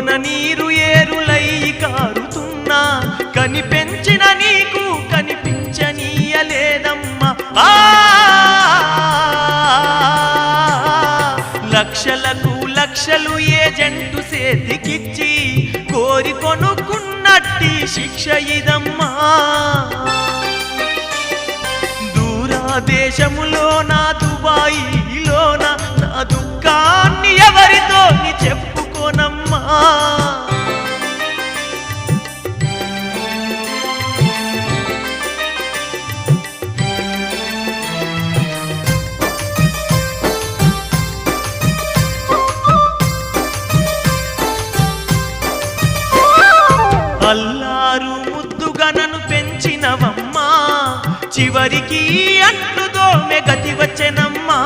కొన నీరు ఏరులై కారుతున్నా కనిపెంచిన నీకు కనిపించనీయలేదమ్మా లక్షలకు లక్షలు ఏజెంటు చేతికిచ్చి కోరి కొనుక్కున్నట్టి శిక్ష ఇదమ్మా దూరాదేశములోన దుబాయిలోన నా దుఃఖాన్ని ఎవరితో చెప్పుకోనమ్మా అల్లారు ముద్దుగా నన్ను పెంచినవమ్మా చివరికి అట్లు దోమె గతి వచ్చెనమ్మా